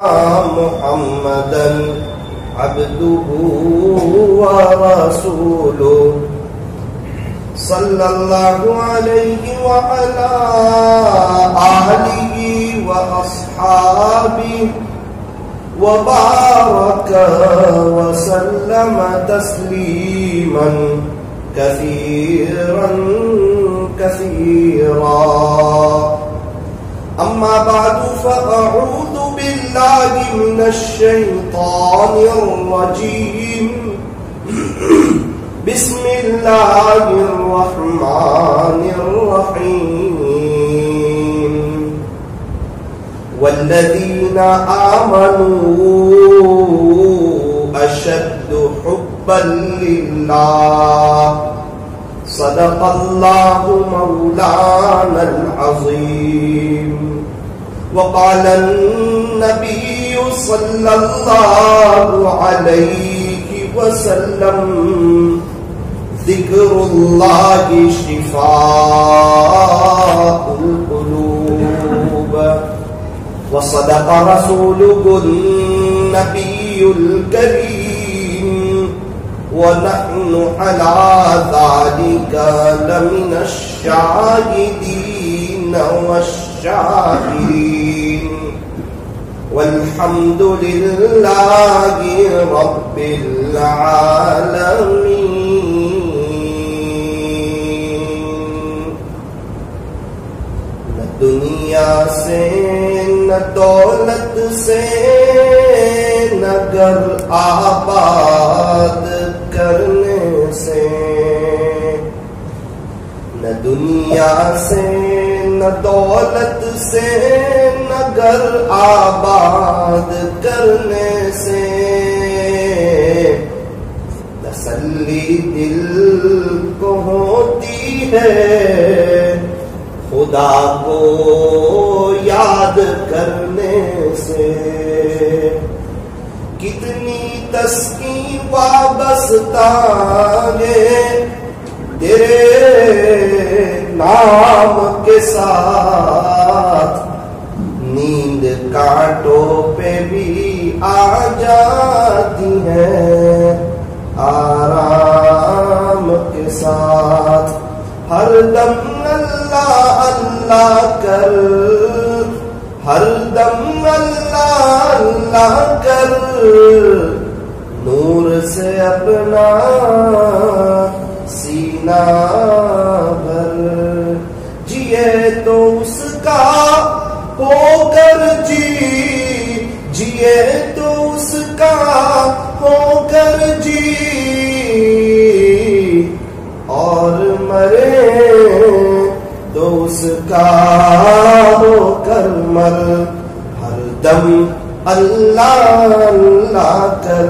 محمدا عبده ورسوله صلى الله عليه وعلى آله وأصحابه وبارك وسلم تسليما كثيرا كثيرا. أما بعد فأعوذ بالله من الشيطان الرجيم. بسم الله الرحمن الرحيم. والذين آمنوا أشد حبا لله. صدق الله مولانا العظيم. وقال النبي صلى الله عليه وسلم ذكر الله شفاء القلوب. وصدق رسوله النبي الكريم. ونحن على ذلك لمن الشاهدين والشاكرين. والحمد لله رب العالمين. نہ دنیا سے نہ دولت سے نہ گھر آباد کرنے سے، نہ دنیا سے نہ دولت سے نہ گھر آباد کرنے سے، تسلی دل کو ہوتی ہے خدا کو یاد کرنے سے. کتنی تسکین وابستہ ہے تیرے نام کے ساتھ. نیند کانٹوں پہ بھی آ جاتی ہے آرام کے ساتھ. ہر دم اللہ اللہ کر، ہر دم اللہ اللہ کر، نور سے اپنا سینہ بھر. جیے تو اس کا ہو کر جی، جیے تو اس کا ہو کر جی، اور مرے تو اس کا ہو کر مر. ہر دم اللہ اللہ کر،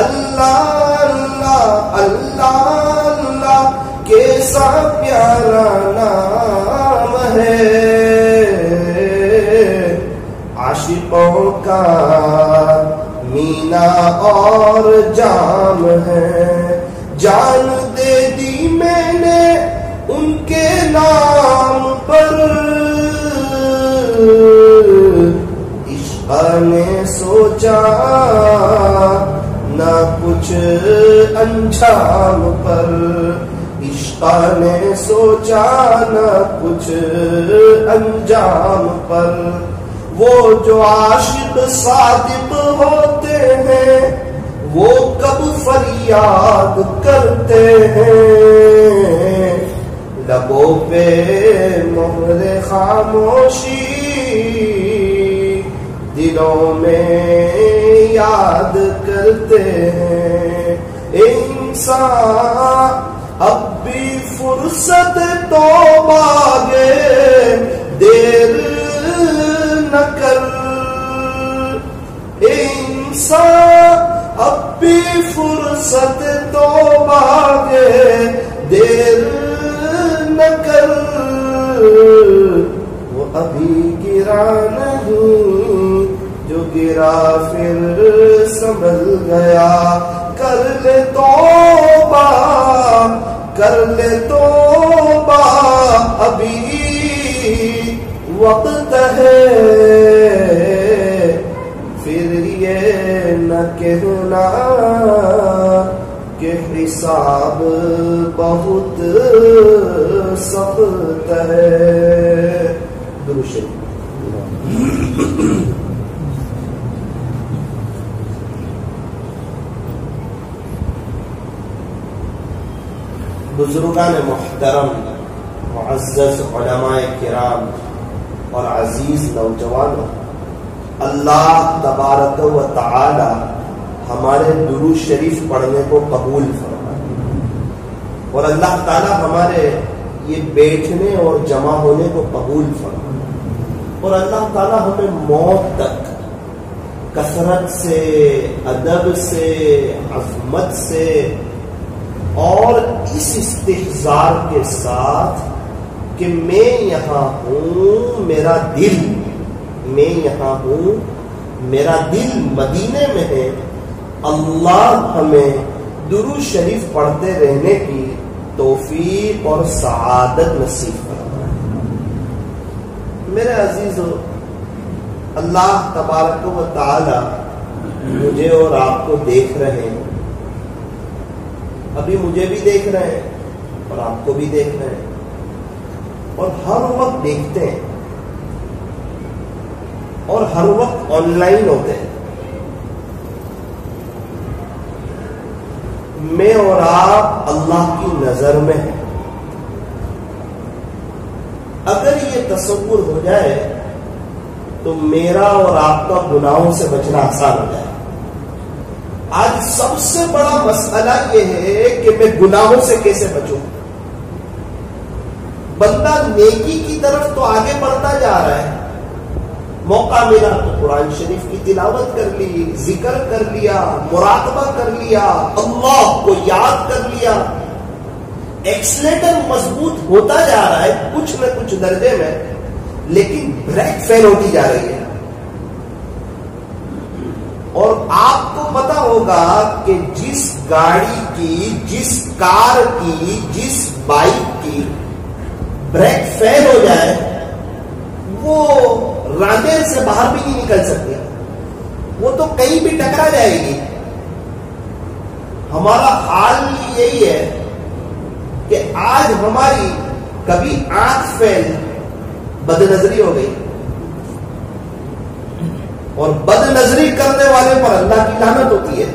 اللہ اللہ اللہ اللہ کیسا پیارا نام ہے. عاشقوں کا مینا اور جام ہے. جان دے دی میں نے ان کے نام پر. عشق نے سوچا نہ کچھ انجام پر. عشق نے سوچا نہ کچھ انجام پر. وہ جو عاشق صادق ہوتے ہیں وہ کب فریاد کرتے ہیں. لبوں پہ مہر خاموشی، دلوں میں یاد کرتے ہیں. انسان اب بھی فرصت توبہ گے دیر نہ کر. انسان اب بھی فرصت توبہ گے دیر نہ کر. وہ ابھی گرا نہیں جو گرا پھر سنبھل گیا. کر لے توبہ کر لے توبہ ابھی وقت ہے کہنا کہ حساب بہت سخت ہے. درود شریف. بزرگان محترم، معزز علماء کرام اور عزیز نوجوانوں، اللہ تبارک و تعالی ہمارے درود شریف پڑھنے کو قبول فرمائے، اور اللہ تعالی ہمارے یہ بیٹھنے اور جمع ہونے کو قبول فرمائے، اور اللہ تعالی ہمیں موت تک کثرت سے، ادب سے، عظمت سے اور اس استحضار کے ساتھ کہ میں یہاں ہوں، میرا دل، میں یہاں ہوں، میرا دل مدینے میں ہے، اللہ ہمیں درود شریف پڑھتے رہنے کی توفیق اور سعادت نصیب فرمائے. میرے عزیزو، اللہ تبارک و تعالی مجھے اور آپ کو دیکھ رہے ہیں، ابھی مجھے بھی دیکھ رہے ہیں اور آپ کو بھی دیکھ رہے ہیں، اور ہر وقت دیکھتے ہیں اور ہر وقت آن لائن ہوتے ہیں. میں اور آپ اللہ کی نظر میں ہیں. اگر یہ تصور ہو جائے تو میرا اور آپ کا گناہوں سے بچنا آسان ہو جائے. آج سب سے بڑا مسئلہ یہ ہے کہ میں گناہوں سے کیسے بچوں. بندہ نیکی کی طرف تو آگے بڑھتا جا رہا ہے، موقع ملا تو قرآن شریف کی تلاوت کر لی، ذکر کر لیا، مراقبہ کر لیا، اللہ کو یاد کر لیا، ایکسلیٹر مضبوط ہوتا جا رہا ہے کچھ نہ کچھ درجے میں، لیکن بریک فیل ہوتی جا رہی ہے. اور آپ کو پتا ہوگا کہ جس گاڑی کی، جس کار کی، جس بائک کی بریک فیل ہو جائے وہ رانڈے سے باہر بھی نہیں نکل سکتی، وہ تو کہیں بھی ٹکرا جائے گی. ہمارا حال یہی ہے کہ آج ہماری کبھی آنکھ فیل، بد نظری ہو گئی، اور بد نظری کرنے والے پر اللہ کی لعنت ہوتی ہے.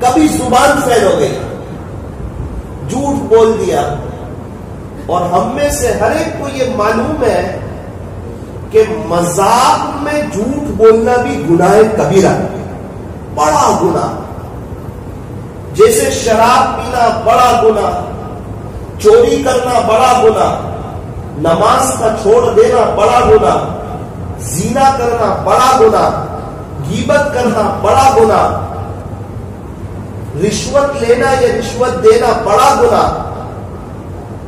کبھی زبان فیل ہو گئی، جھوٹ بول دیا، اور ہم میں سے ہر ایک کو یہ معلوم ہے کہ مذاق میں جھوٹ بولنا بھی گناہ کبیرہ، بڑا گناہ. جیسے شراب پینا بڑا گناہ، چوری کرنا بڑا گناہ، نماز کا چھوڑ دینا بڑا گناہ، زنا کرنا بڑا گناہ، غیبت کرنا بڑا گناہ، رشوت لینا یا رشوت دینا بڑا گناہ،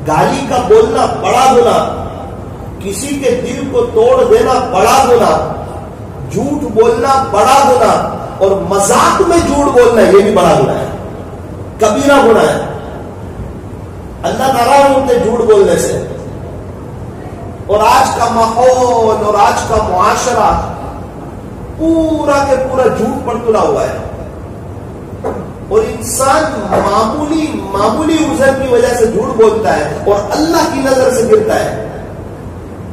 گالی کا بولنا بڑا گناہ، کسی کے دل کو توڑ دینا بڑا گناہ، جھوٹ بولنا بڑا گناہ، اور مذاق میں جھوٹ بولنا یہ بھی بڑا گناہ ہے، کبیرہ گناہ ہے. اللہ ناراض ہوتے جھوٹ بولنے سے. اور آج کا ماحول اور آج کا معاشرہ پورا کے پورا جھوٹ پر تلا ہوا ہے، اور انسان معمولی عذر کی وجہ سے جھوٹ بولتا ہے اور اللہ کی نظر سے گرتا ہے.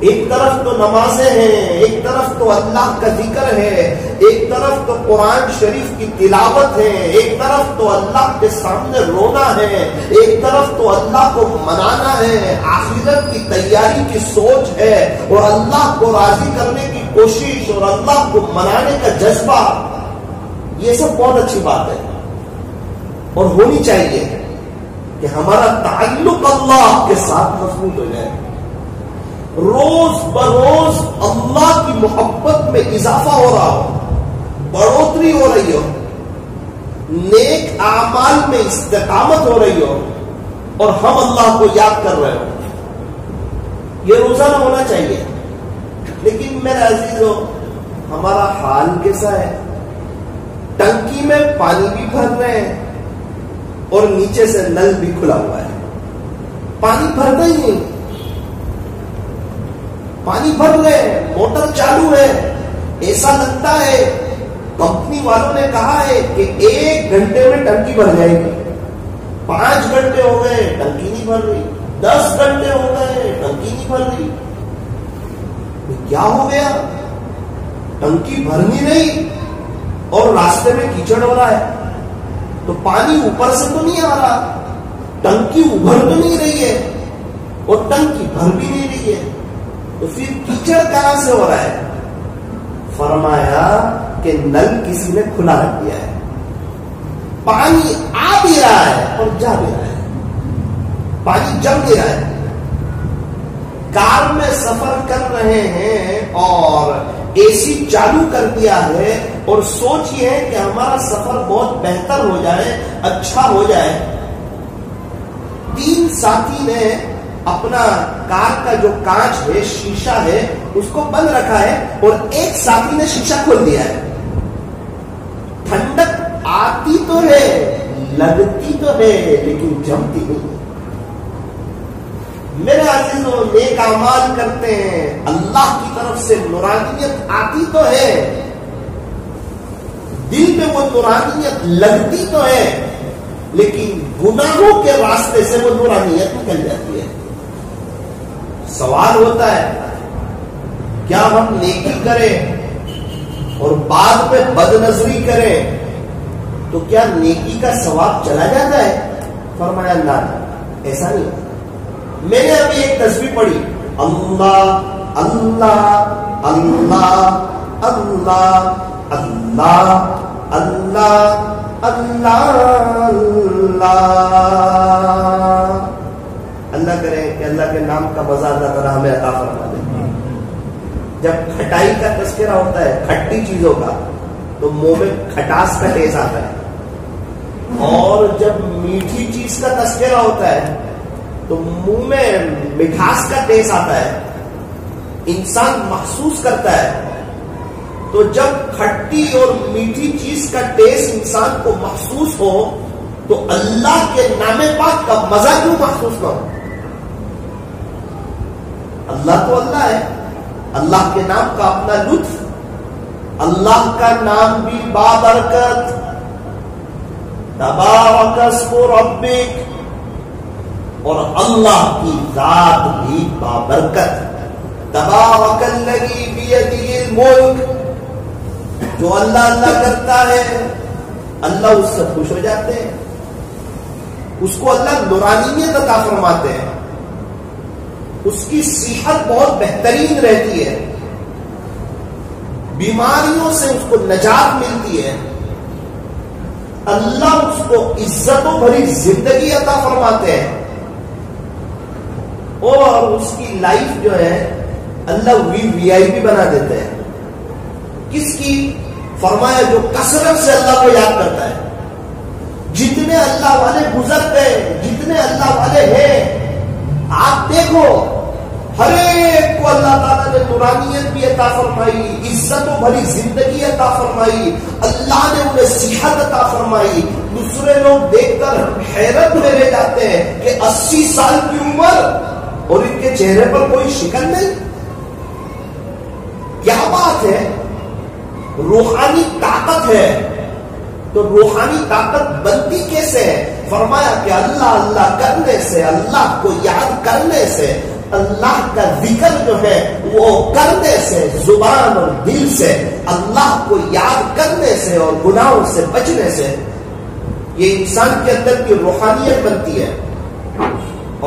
ایک طرف تو نمازیں ہیں، ایک طرف تو اللہ کا ذکر ہے، ایک طرف تو قرآن شریف کی تلاوت ہے، ایک طرف تو اللہ کے سامنے رونا ہے، ایک طرف تو اللہ کو منانا ہے، آخرت کی تیاری کی سوچ ہے، اور اللہ کو راضی کرنے کی کوشش اور اللہ کو منانے کا جذبہ. یہ سب بہت اچھی بات ہے اور ہونی چاہیے کہ ہمارا تعلق اللہ کے ساتھ مضبوط ہو جائے. روز بروز اللہ کی محبت میں اضافہ ہو رہا ہو، بڑھوتری ہو رہی ہو، نیک اعمال میں استقامت ہو رہی ہو، اور ہم اللہ کو یاد کر رہے ہو. یہ روزانہ ہونا چاہیے. لیکن میرے عزیزو، ہمارا حال کیسا ہے؟ ٹنکی میں پانی بھی بھر رہے ہیں اور نیچے سے نل بھی کھلا ہوا ہے، پانی بھرتا ہی نہیں. پانی بھر رہے ہیں، موٹر چالو ہے، ایسا لگتا ہے کمپنی والوں نے کہا ہے کہ 1 گھنٹے میں ٹنکی بھر جائے گی. 5 گھنٹے ہو گئے ٹنکی نہیں بھر رہی, 10 گھنٹے ہو گئے ٹنکی نہیں بھر رہی. کیا ہو گیا؟ ٹنکی بھر نہیں رہی اور راستے میں کیچڑ ہو رہا ہے. تو پانی اوپر سے تو نہیں آ رہا, ٹنکی ابھر تو نہیں رہی ہے اور ٹنکی بھر بھی نہیں رہی ہے, تو پھر کیچڑ کہاں سے ہو رہا ہے؟ فرمایا کہ نل کسی نے کھلا رکھ دیا ہے, پانی آ بھی رہا ہے اور جا بھی رہا ہے, پانی جم بھی رہا ہے. کار میں سفر کر رہے ہیں اور اے سی چالو کر دیا ہے اور سوچ یہ ہے کہ ہمارا سفر بہت بہتر ہو جائے, اچھا ہو جائے. 3 ساتھی نے اپنا کار کا جو کانچ ہے, شیشہ ہے, اس کو بند رکھا ہے اور ایک ساتھی نے شیشہ کھول دیا ہے. ٹھنڈک آتی تو ہے, لگتی تو ہے, لیکن جمتی نہیں. میرے عزیزوں, نیک اعمال کرتے ہیں, اللہ کی طرف سے نورانیت آتی تو ہے, دل میں وہ نورانیت لگتی تو ہے, لیکن گناہوں کے راستے سے وہ نورانیت نکل جاتی ہے. سوال ہوتا ہے, کیا ہم نیکی کریں اور بعد میں بد نظری کریں تو کیا نیکی کا ثواب چلا جاتا ہے؟ فرمایا نہ, ایسا نہیں ہوتا. میں نے ابھی ایک تصویر پڑھی, اللہ اللہ اللہ اللہ اللہ اللہ اللہ اللہ. اللہ کرے کہ اللہ کے نام کا مزہ اللہ تعالیٰ ہمیں عطا فرما دے. جب کھٹائی کا تذکرہ ہوتا ہے, کھٹی چیزوں کا, تو منہ میں کھٹاس کا ٹیسٹ آتا ہے, اور جب میٹھی چیز کا تذکرہ ہوتا ہے تو منہ میں مٹھاس کا ٹیسٹ آتا ہے, انسان محسوس کرتا ہے. تو جب کھٹی اور میٹھی چیز کا ٹیسٹ انسان کو محسوس ہو تو اللہ کے نام پاک کا مزہ کیوں محسوس نہ ہو؟ اللہ تو اللہ ہے, اللہ کے نام کا اپنا لطف, اللہ کا نام بھی بابرکت, تبارک اسم ربک, اور اللہ کی ذات بھی بابرکت, تبارک الذی بیدہ الملک. جو اللہ اللہ کرتا ہے اللہ اس سے خوش ہو جاتے ہیں, اس کو اللہ نورانیت عطا فرماتے ہیں, اس کی صحت بہت بہترین رہتی ہے, بیماریوں سے اس کو نجات ملتی ہے, اللہ اس کو عزتوں بھری زندگی عطا فرماتے ہیں, اور اس کی لائف جو ہے اللہ وی آئی پی بنا دیتے ہیں. کس کی؟ فرمایا جو کثرت سے اللہ کو یاد کرتا ہے. جتنے اللہ والے گزر گئے, جتنے اللہ والے ہیں, آپ دیکھو ہر ایک کو اللہ تعالیٰ نے نورانیت بھی عطا فرمائی, عزتوں بھری زندگی عطا فرمائی, اللہ نے انہیں صحت عطا فرمائی. دوسرے لوگ دیکھ کر حیرت میں رہ جاتے ہیں کہ 80 سال کی عمر اور ان کے چہرے پر کوئی شکن نہیں. کیا بات ہے؟ روحانی طاقت ہے. تو روحانی طاقت بنتی کیسے ہے؟ فرمایا کہ اللہ اللہ کرنے سے, اللہ کو یاد کرنے سے, اللہ کا ذکر جو ہے وہ کرنے سے, زبان اور دل سے اللہ کو یاد کرنے سے اور گناہوں سے بچنے سے یہ انسان کے اندر کی روحانیت بنتی ہے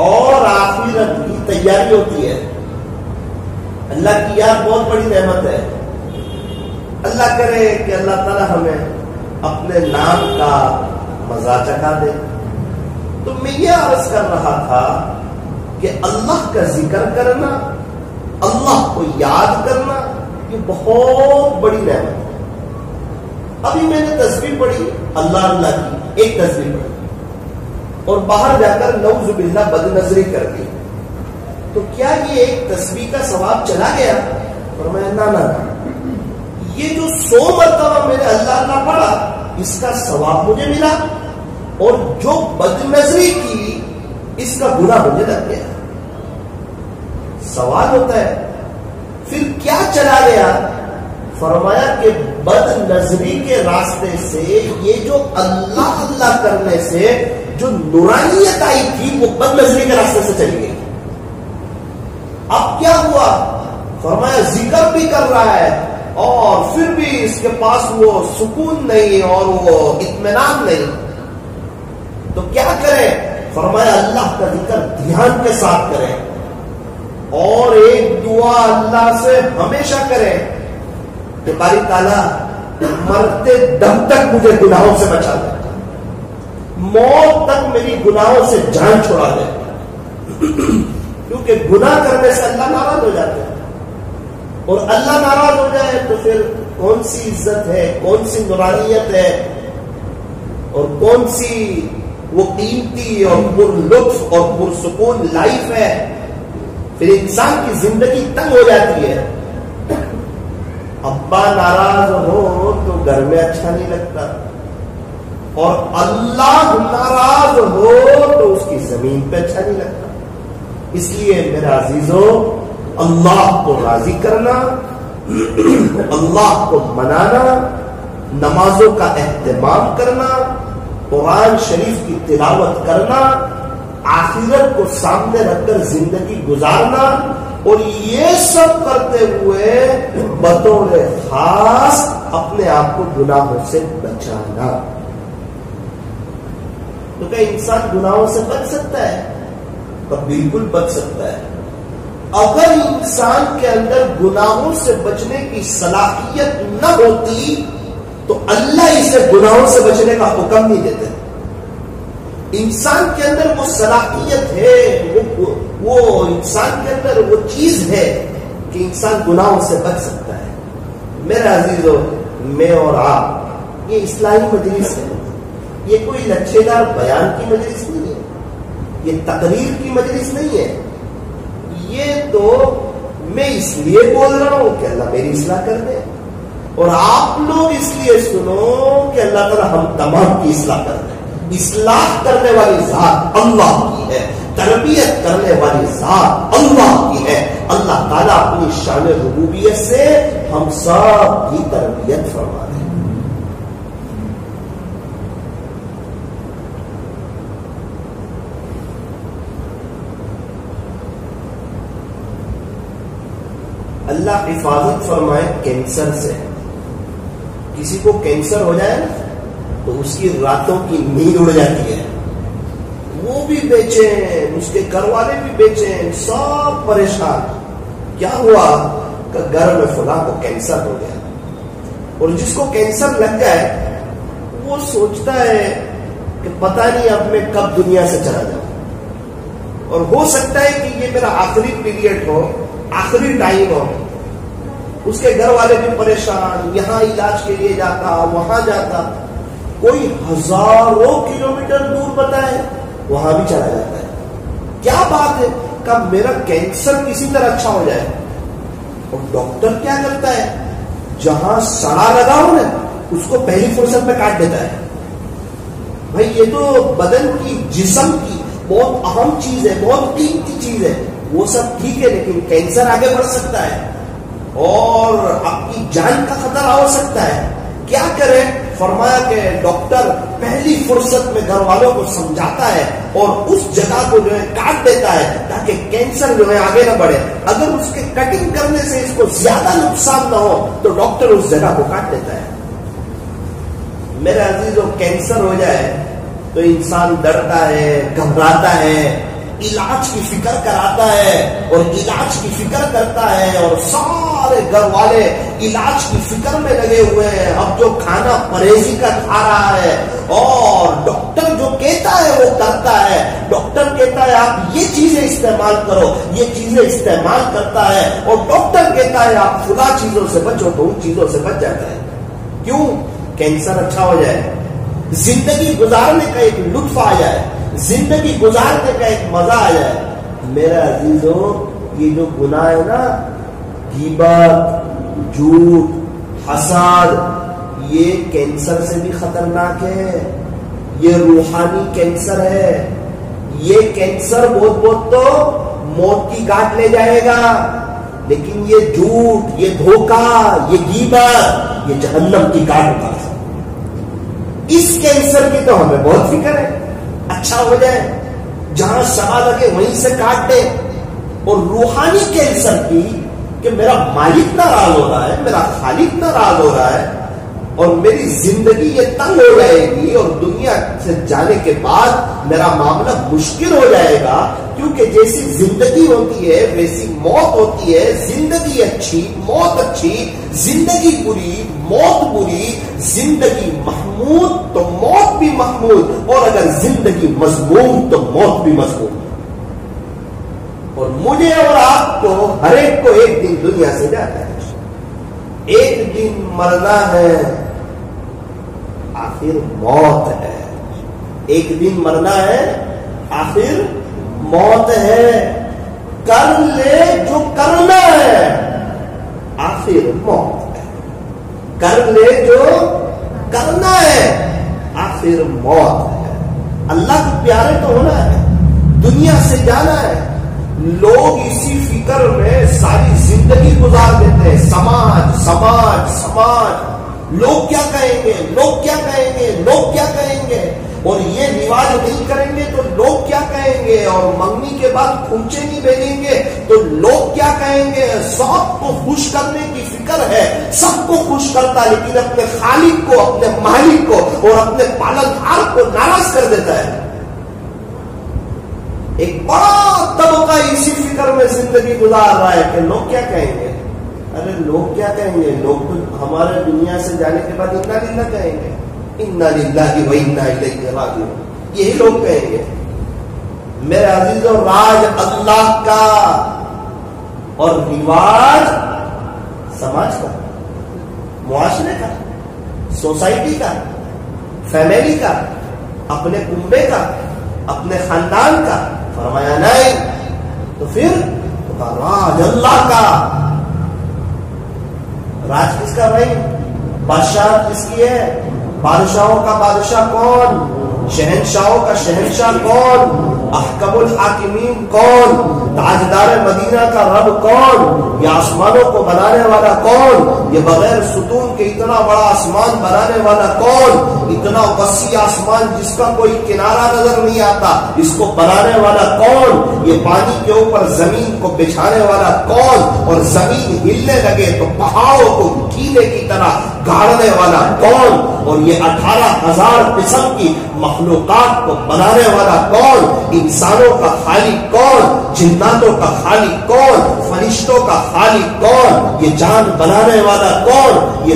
اور آخرت کی تیاری ہوتی ہے. اللہ کی یاد بہت بڑی نعمت ہے. اللہ کرے کہ اللہ تعالیٰ ہمیں اپنے نام کا مزہ چکھا دے. تو میں یہ عرض کر رہا تھا کہ اللہ کا ذکر کرنا, اللہ کو یاد کرنا, یہ بہت بڑی نعمت ہے. ابھی میں نے تصویر پڑھی اللہ اللہ کی, ایک تصویر پڑھی اور باہر جا کر نعوذ باللہ بد نظری کر دی, تو کیا یہ ایک تصویر کا ثواب چلا گیا؟ فرمایا نہ, یہ جو 100 مرتبہ میں نے اللہ اللہ پڑھا اس کا ثواب مجھے ملا, اور جو بد نظری کی اس کا گناہ مجھے لگ گیا. سوال ہوتا ہے پھر کیا چلا گیا؟ فرمایا کہ بد نظری کے راستے سے، یہ جو اللہ اللہ کرنے سے جو نورانیت آئی تھی وہ بد نظری کے راستے سے چلی گئی. اب کیا ہوا؟ فرمایا ذکر بھی کر رہا ہے اور پھر بھی اس کے پاس وہ سکون نہیں اور وہ اطمینان نہیں. تو کیا کرے؟ فرمایا اللہ کا ذکر دھیان کے ساتھ کرے اور ایک دعا اللہ سے ہمیشہ کرے کہ باری تعالیٰ مرتے دم تک مجھے گناہوں سے بچا دے، موت تک میری گناہوں سے جان چھڑا دے. کیونکہ گناہ کرنے سے اللہ ناراض ہو جاتے ہیں، اور اللہ ناراض ہو جائے تو پھر کون سی عزت ہے، کون سی نورانیت ہے، اور کون سی وہ قیمتی اور پر لطف اور پرسکون لائف ہے. پھر انسان کی زندگی تنگ ہو جاتی ہے. ابا ناراض ہو تو گھر میں اچھا نہیں لگتا، اور اللہ ناراض ہو تو اس کی زمین پہ اچھا نہیں لگتا. اس لیے میرا عزیزو، اللہ کو راضی کرنا، اللہ کو منانا، نمازوں کا اہتمام کرنا، قرآن شریف کی تلاوت کرنا، آخرت کو سامنے رکھ کر زندگی گزارنا، اور یہ سب کرتے ہوئے بطور خاص اپنے آپ کو گناہوں سے بچانا. تو کیا انسان گناہوں سے بچ سکتا ہے؟ تو بالکل بچ سکتا ہے. اگر انسان کے اندر گناہوں سے بچنے کی صلاحیت نہ ہوتی تو اللہ اسے گناہوں سے بچنے کا حکم نہیں دیتے. انسان کے اندر وہ صلاحیت ہے، وہ انسان کے اندر وہ چیز ہے کہ انسان گناہوں سے بچ سکتا ہے. میرے عزیزو، میں اور آپ، یہ اصلاحی مجلس ہے، یہ کوئی لچھے دار بیان کی مجلس نہیں ہے، یہ تقریر کی مجلس نہیں ہے. یہ تو میں اس لیے بول رہا ہوں کہ اللہ میری اصلاح کر دے، اور آپ لوگ اس لیے سنو کہ اللہ تعالیٰ ہم تمام کی اصلاح کر دے. اصلاح کرنے والی ذات اللہ کی ہے، تربیت کرنے والی ذات اللہ کی ہے. اللہ تعالیٰ اپنی شان ربوبیت سے ہم سب کی تربیت فرما دے. اللہ حفاظت فرمائے کینسر سے. کسی کو کینسر ہو جائے نا تو اس کی راتوں کی نیند اڑ جاتی ہے، وہ بھی بے چین، اس کے گھر والے بھی بے چین، سب پریشان. کیا ہوا؟ کہ گھر میں فلاں کو کینسر ہو گیا. اور جس کو کینسر لگ جائے وہ سوچتا ہے کہ پتہ نہیں اب میں کب دنیا سے چلا جاؤں، اور ہو سکتا ہے کہ یہ میرا آخری پیریڈ ہو، آخری ٹائم ہو. اس کے گھر والے بھی پریشان، یہاں علاج کے لیے جاتا، وہاں جاتا، کوئی ہزاروں کلومیٹر دور بتائے وہاں بھی چلا جاتا ہے. کیا بات ہے کہ میرا کینسر کسی طرح اچھا ہو جائے. اور ڈاکٹر کیا کرتا ہے؟ جہاں سڑا لگا ہو نا اس کو پہلی فرصت میں کاٹ دیتا ہے. بھائی یہ تو بدن کی، جسم کی بہت اہم چیز ہے، بہت قیمتی چیز ہے. وہ سب ٹھیک ہے، لیکن کینسر آگے بڑھ سکتا ہے اور آپ کی جان کا خطرہ ہو سکتا ہے. کیا کرے؟ فرمایا کہ ڈاکٹر پہلی فرصت میں گھر والوں کو سمجھاتا ہے اور اس جگہ کو جو ہے کاٹ دیتا ہے تاکہ کینسر جو ہے آگے نہ بڑھے. اگر اس کے کٹنگ کرنے سے اس کو زیادہ نقصان نہ ہو تو ڈاکٹر اس جگہ کو کاٹ دیتا ہے. میرے عزیزو، کینسر ہو جائے تو انسان ڈرتا ہے، گھبراتا ہے، علاج کی فکر کراتا ہے اور علاج کی فکر کرتا ہے، اور سارے گھر والے علاج کی فکر میں لگے ہوئے ہیں. اب جو کھانا پرہیزی کا کھا رہا ہے اور ڈاکٹر جو کہتا ہے وہ کرتا ہے. ڈاکٹر کہتا ہے آپ یہ چیزیں استعمال کرو، یہ چیزیں استعمال کرتا ہے، اور ڈاکٹر کہتا ہے آپ فلاں چیزوں سے بچو تو ان چیزوں سے بچ جاتا ہے. کیوں؟ کینسر اچھا ہو جائے، زندگی گزارنے کا ایک لطف آ جائے، زندگی گزارنے کا ایک مزہ آ جائے. میرا عزیزو، یہ جو گناہ ہے نا، غیبت، جھوٹ، حسد، یہ کینسر سے بھی خطرناک ہے. یہ روحانی کینسر ہے. یہ کینسر بہت تو موت کی گاٹ لے جائے گا. لیکن یہ جھوٹ، یہ دھوکہ، یہ غیبت، یہ جہنم کی کاٹ اتار سکتا۔ اس کینسر کی تو ہمیں بہت فکر ہے، اچھا ہو جائے، جہاں شمع لگے وہیں سے کاٹ دے۔ اور روحانی کینسر کی کہ میرا مالک ناراض ہو رہا ہے، میرا خالق ناراض ہو رہا ہے، اور میری زندگی یہ تنگ ہو جائے گی، اور دنیا سے جانے کے بعد میرا معاملہ مشکل ہو جائے گا، کیونکہ جیسی زندگی ہوتی ہے ویسی موت ہوتی ہے۔ زندگی اچھی، موت اچھی، زندگی بری، موت بری، زندگی محمود تو موت بھی محمود، اور اگر زندگی مذموم تو موت بھی مذموم۔ اور مجھے اور آپ کو، ہر ایک کو ایک دن دنیا سے جانا ہے، ایک دن مرنا ہے، آخر موت ہے۔ ایک دن مرنا ہے، آخر موت ہے۔ کر لے جو کرنا ہے، آخر موت ہے۔ کر لے جو کرنا ہے، آخر موت ہے۔ اللہ کے پیارے تو ہونا ہے، دنیا سے جانا ہے۔ لوگ اسی فکر میں ساری زندگی گزار دیتے ہیں، سماج سماج سماج، لوگ کیا کہیں گے، لوگ کیا کہیں گے، لوگ کیا کہیں گے، اور یہ رواج نہیں کریں گے تو لوگ کیا کہیں گے، اور منگنی کے بعد کھونچے نہیں بھیجیں گے تو لوگ کیا کہیں گے۔ سب کو خوش کرنے کی فکر ہے، سب کو خوش کرتا ہے، لیکن اپنے خالق کو، اپنے مالک کو اور اپنے پالنہار کو ناراض کر دیتا ہے۔ ایک بڑا طبقہ اسی فکر میں زندگی گزار رہا ہے کہ لوگ کیا کہیں گے۔ ارے لوگ کیا کہیں گے، لوگ تو ہمارے دنیا سے جانے کے بعد انا للہ کہیں گے، انا للہ و انا الیہ راجعون، یہی لوگ کہیں گے۔ میرے عزیزوں، راج اللہ کا اور رواج سماج کا، معاشرے کا، سوسائٹی کا، فیملی کا، اپنے کنبے کا، اپنے خاندان کا۔ فرمایا نہیں تو پھر راج اللہ کا۔ راج کس کا بھائی؟ بادشاہ کس کی ہے؟ بادشاہوں کا بادشاہ کون؟ شہنشاہوں کا شہنشاہ کون؟ احکم الحاکمین کون؟ تاجدار مدینہ کا رب کون؟ یہ آسمانوں کو بنانے والا کون؟ یہ بغیر ستون کے اتنا بڑا آسمان بنانے والا کون؟ اتنا وسیع آسمان جس کا کوئی کنارہ نظر نہیں آتا، اس کو بنانے والا کون؟ یہ پانی کے اوپر زمین کو بچھانے والا کون؟ اور زمین ہلنے لگے تو پہاڑوں کو کیلے کی طرح گاڑنے والا کون؟ اور یہ 18,000 قسم کی مخلوقات کو بنانے والا کون؟ انسانوں کا خالق کون؟ جناتوں کا خالق کون؟ فرشتوں کا خالق کون؟ یہ جان بنانے والا کون؟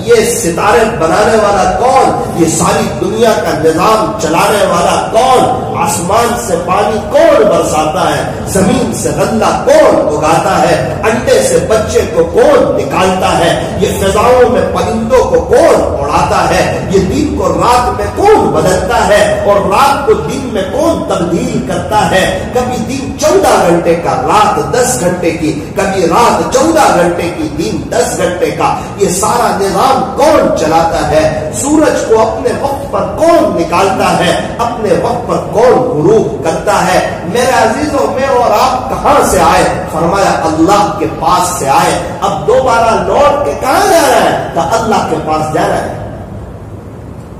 یہ ستارے بنانے والا کون؟ یہ ساری دنیا کا نظام چلانے والا کون؟ آسمان سے پانی کون برساتا ہے؟ زمین سے غلہ کون اگاتا ہے؟ انڈے سے بچے کو کون نکالتا ہے؟ یہ فضاؤں میں پرندوں کو کون اڑاتا ہے؟ یہ دن کو رات میں کون بدلتا ہے اور رات کو دن میں کون تبدیل کرتا ہے؟ کبھی دن 14 گھنٹے کا، رات 10 گھنٹے کی، کبھی رات 14 گھنٹے کی، دن 10 گھنٹے کا۔ یہ سارا نظام کون چلاتا ہے؟ سورج کو اپنے وقت پر کون نکالتا ہے؟ اپنے وقت پر کون غروب کرتا ہے؟ میرے عزیزوں، میں اور آپ کہاں سے آئے؟ فرمایا اللہ کے پاس سے آئے۔ اب دوبارہ لوٹ کے کہاں جانا ہے؟ کہ اللہ کے پاس جانا ہے۔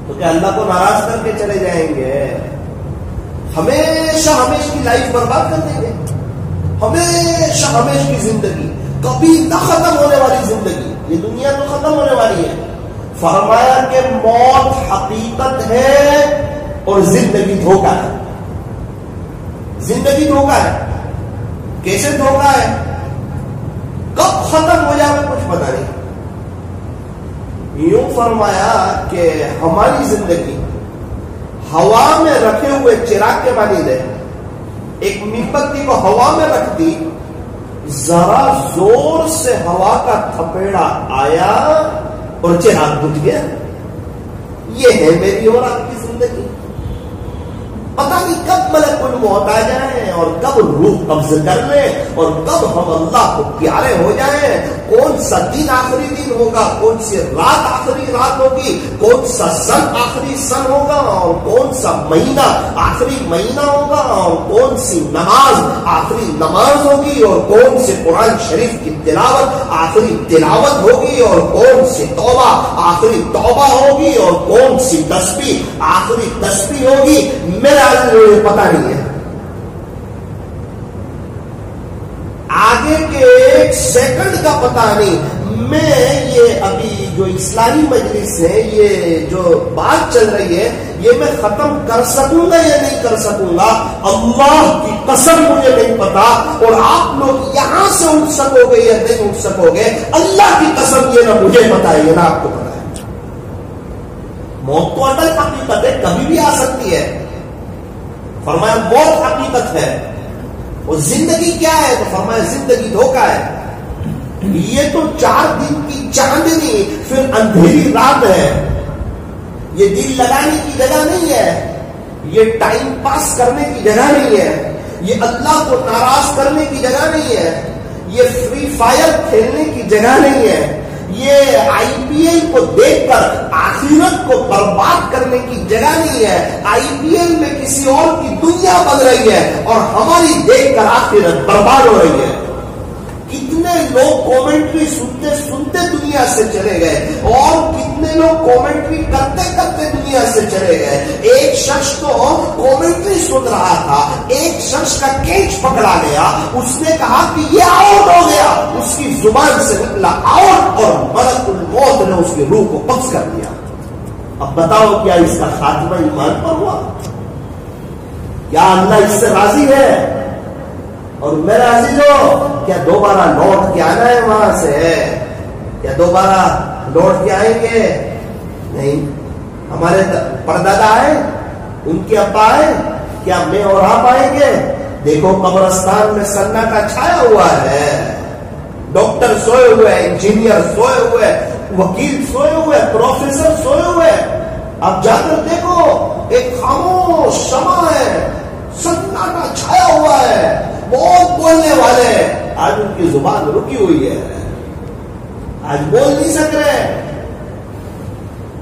تو کیا اللہ کو ناراض کر کے چلے جائیں گے؟ ہمیشہ ہمیشہ کی لائف برباد کر دیں گے؟ ہمیشہ ہمیشہ کی زندگی، کبھی نہ ختم ہونے والی زندگی، یہ دنیا تو ختم ہونے والی ہے۔ فرمایا کہ موت حقیقت ہے اور زندگی دھوکہ ہے۔ زندگی دھوکہ ہے۔ کیسے دھوکہ ہے؟ کب ختم ہو جائے کچھ پتہ نہیں۔ یوں فرمایا کہ ہماری زندگی ہوا میں رکھے ہوئے چراغ کے مانند ہے۔ ایک موم بتی کو ہوا میں رکھ دی، ذرا زور سے ہوا کا تھپیڑا آیا اور چراغ بجھ گیا۔ یہ ہے میری اور آپ کی زندگی۔ پتہ نہیں کب ملک الموت آ جائیں اور کب روح قبض کر لیں اور کب ہم اللہ کو پیارے ہو جائیں کون سا دن آخری دن ہوگا، کون سی رات آخری رات ہوگی، کون سا سن آخری سن ہوگا، اور کون سا مہینہ آخری مہینہ ہوگا، اور کون سی نماز آخری نماز ہوگی، اور کون سے قرآن شریف کی تلاوت آخری تلاوت ہوگی، اور کون سی توبہ آخری توبہ ہوگی، اور کون سی تسبیح آخری تسبیح ہوگی، میرا پتہ نہیں ہے۔ آگے کے ایک سیکنڈ کا پتہ نہیں۔ میں یہ ابھی جو اسلامی مجلس ہے، یہ جو بات چل رہی ہے، یہ میں ختم کر سکوں گا یا نہیں کر سکوں گا، اللہ کی قسم مجھے نہیں پتا، اور آپ لوگ یہاں سے اٹھ سکو گے یا نہیں اٹھ سکو گے، اللہ کی قسم یہ نہ مجھے پتا ہے نہ آپ کو پتا ہے۔ موت تو اٹل حقیقت ہے، کبھی بھی آ سکتی ہے۔ فرمایا موت حقیقت ہے، اور زندگی کیا ہے؟ تو فرمایا زندگی دھوکہ ہے۔ یہ تو 4 دن کی چاندنی پھر اندھیری رات ہے۔ یہ دل لگانے کی جگہ نہیں ہے، یہ ٹائم پاس کرنے کی جگہ نہیں ہے، یہ اللہ کو ناراض کرنے کی جگہ نہیں ہے، یہ فری فائر کھیلنے کی جگہ نہیں ہے، یہ آئی پی ایل کو دیکھ کر آخرت کو برباد کرنے کی جگہ نہیں ہے۔ آئی پی ایل میں کسی اور کی دنیا بن رہی ہے اور ہماری دیکھ کر آخرت برباد ہو رہی ہے۔ کتنے لوگ کومنٹری سنتے سنتے دنیا سے چلے گئے، اور کتنے لوگ کومنٹری کرتے کرتے دنیا سے چلے گئے۔ ایک شخص تو کومنٹری سن رہا تھا، ایک شخص کا کیچ پکڑا گیا، اس نے کہا کہ یہ آؤٹ ہو گیا، اس کی زبان سے نکلا آؤٹ، اور ملک الموت نے اس کی روح کو قبض کر دیا۔ اب بتاؤ کیا اس کا خاتمہ ایمان پر ہوا؟ کیا اللہ اس سے راضی ہے؟ اور میرا عزیزو، کیا دوبارہ لوٹ کے آنا ہے وہاں سے؟ کیا دوبارہ لوٹ کے آئیں گے؟ نہیں۔ ہمارے پردادا آئے، ان کے ابا آئے، کیا میں اور آپ آئیں گے؟ دیکھو قبرستان میں سناٹا چھایا ہوا ہے، ڈاکٹر سوئے ہوئے، انجینئر سوئے ہوئے، وکیل سوئے ہوئے، پروفیسر سوئے ہوئے۔ اب جا کر دیکھو، ایک خاموش شمع ہے، سناٹا چھایا ہوا ہے، بہت بولنے والے، آج ان کی زبان رکی ہوئی ہے، آج بول نہیں سک رہے،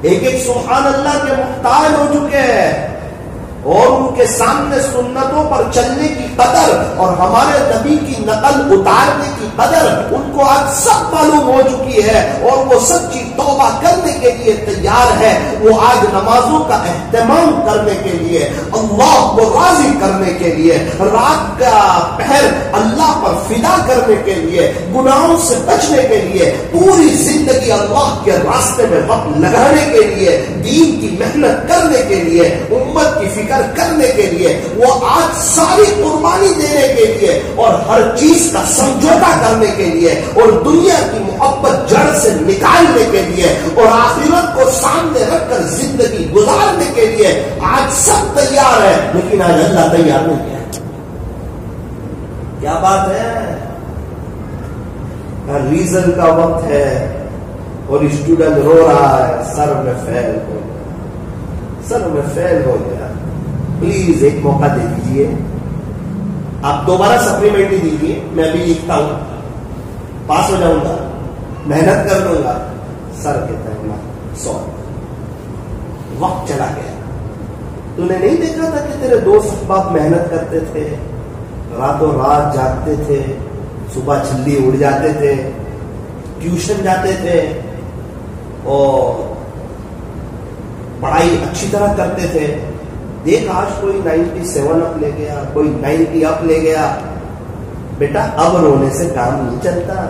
ایک ایک سبحان اللہ کے محتاج ہو چکے ہیں، اور ان کے سامنے سنتوں پر چلنے کی قدر اور ہمارے نبی کی نقل اتارنے کی قدر ان کو آج سب معلوم ہو چکی ہے، اور وہ سچی توبہ کرنے کے لیے تیار ہے۔ وہ آج نمازوں کا اہتمام کرنے کے لیے، اللہ کو راضی کرنے کے لیے، رات کا پہر اللہ پر فدا کرنے کے لیے، گناہوں سے بچنے کے لیے، پوری زندگی اللہ کے راستے میں وقت لگانے کے لیے، دین کی محنت کرنے کے لیے، امت کی فکر کرنے کے لیے، وہ آج ساری قربانی دینے کے لیے، اور ہر چیز کا سمجھوتا کرنے کے لیے، اور دنیا کی محبت جڑ سے نکالنے کے لیے، اور آخرت کو سامنے رکھ کر زندگی گزارنے کے لیے آج سب تیار ہے، لیکن آج اللہ تیار نہیں ہے۔ کیا بات ہے؟ ریزن کا وقت ہے، اور اسٹوڈنٹ رو رہا ہے، سر میں فیل ہو گیا، سر میں فیل ہو گیا، پلیز ایک موقع دے دیجئے، آپ دوبارہ سپلیمنٹ ہی دیجیے، میں ابھی لکھتا ہوں، پاس ہو جاؤں گا، محنت کر لوں گا۔ سر کہتا ہے سوری، وقت چلا گیا، تو نے نہیں دیکھا تھا کہ تیرے دوست احباب محنت کرتے تھے، راتوں رات جاگتے تھے، صبح جلدی اڑ جاتے تھے، ٹیوشن جاتے تھے، اور پڑھائی اچھی طرح کرتے تھے۔ دیکھ آج کوئی 97 اپ لے گیا، کوئی 90 اپ لے گیا۔ بیٹا اب رونے سے کام نہیں چلتا،